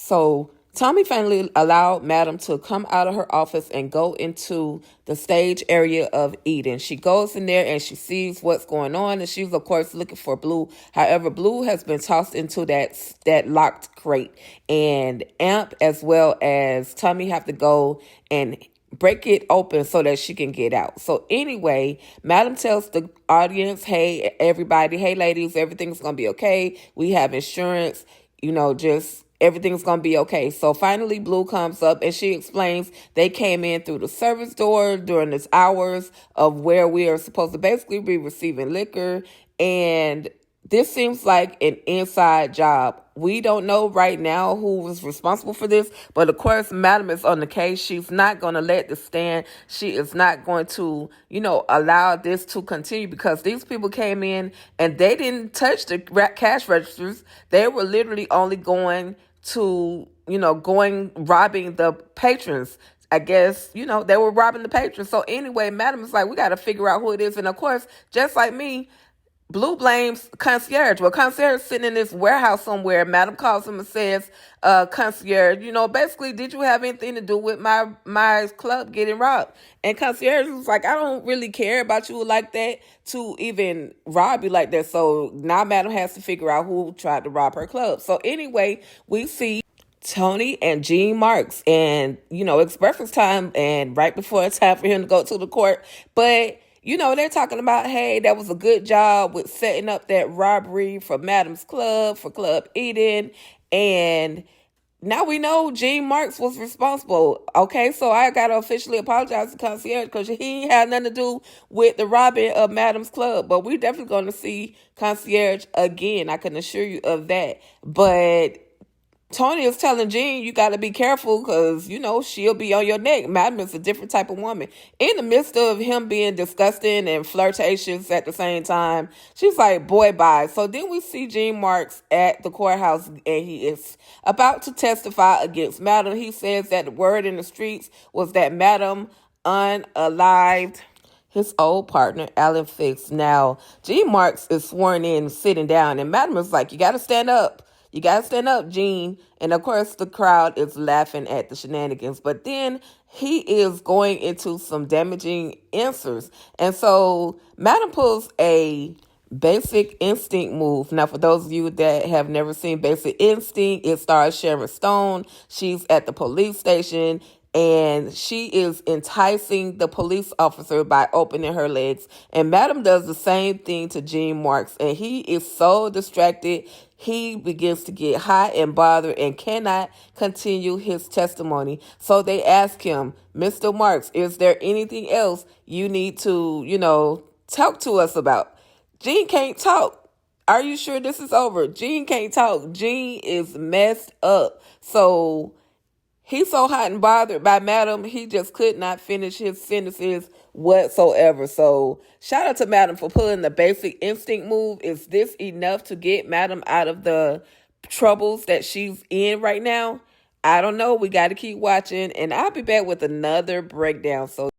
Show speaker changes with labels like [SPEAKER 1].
[SPEAKER 1] So Tommy finally allowed Madam to come out of her office and go into the stage area of Eden. She goes in there and she sees what's going on, and she's of course looking for Blue. However, Blue has been tossed into that locked crate, and Amp as well as Tommy have to go and break it open so that she can get out. So anyway, Madam tells the audience, hey everybody, hey ladies, everything's gonna be okay. We have insurance, just everything's gonna be okay. So finally Blue comes up and she explains they came in through the service door during this hours of where we are supposed to basically be receiving liquor, and this seems like an inside job. We don't know right now who was responsible for this, but of course, Madam is on the case. She's not going to let this stand. She is not going to, allow this to continue, because these people came in and they didn't touch the cash registers. They were literally only going to, robbing the patrons. I guess, they were robbing the patrons. So anyway, Madam is like, we got to figure out who it is. And of course, just like me, Blue blames concierge. Well, concierge is sitting in this warehouse somewhere. Madam calls him and says, concierge, basically, did you have anything to do with my club getting robbed? And concierge was like, I don't really care about you like that to even rob you like that. So now Madam has to figure out who tried to rob her club. So anyway, we see Tony and Gene Marks, and it's breakfast time and right before it's time for him to go to the court. But they're talking about, hey, that was a good job with setting up that robbery for Madam's club, for Club Eden. And now we know Gene Marks was responsible. Okay, so I got to officially apologize to concierge because he had nothing to do with the robbing of Madam's club. But we're definitely going to see concierge again. I can assure you of that. But Tony is telling Jean, you got to be careful because, she'll be on your neck. Madam is a different type of woman. In the midst of him being disgusting and flirtatious at the same time, she's like, boy, bye. So then we see Gene Marks at the courthouse, and he is about to testify against Madam. He says that the word in the streets was that Madam unalived his old partner, Alan Fix. Now, Gene Marks is sworn in sitting down, and Madam is like, you got to stand up. You got to stand up, Gene. And of course, the crowd is laughing at the shenanigans. But then he is going into some damaging answers. And so Madam pulls a Basic Instinct move. Now, for those of you that have never seen Basic Instinct, it stars Sharon Stone. She's at the police station, and she is enticing the police officer by opening her legs. And Madam does the same thing to Gene Marks, and he is so distracted, he begins to get hot and bothered and cannot continue his testimony. So they ask him, Mr. Marks, is there anything else you need to, talk to us about? Gene can't talk. Are you sure this is over? Gene can't talk. Gene is messed up. So he's so hot and bothered by Madam, he just could not finish his sentences whatsoever. So shout out to Madam for pulling the Basic Instinct move. Is this enough to get Madam out of the troubles that she's in right now? I don't know. We got to keep watching, and I'll be back with another breakdown. So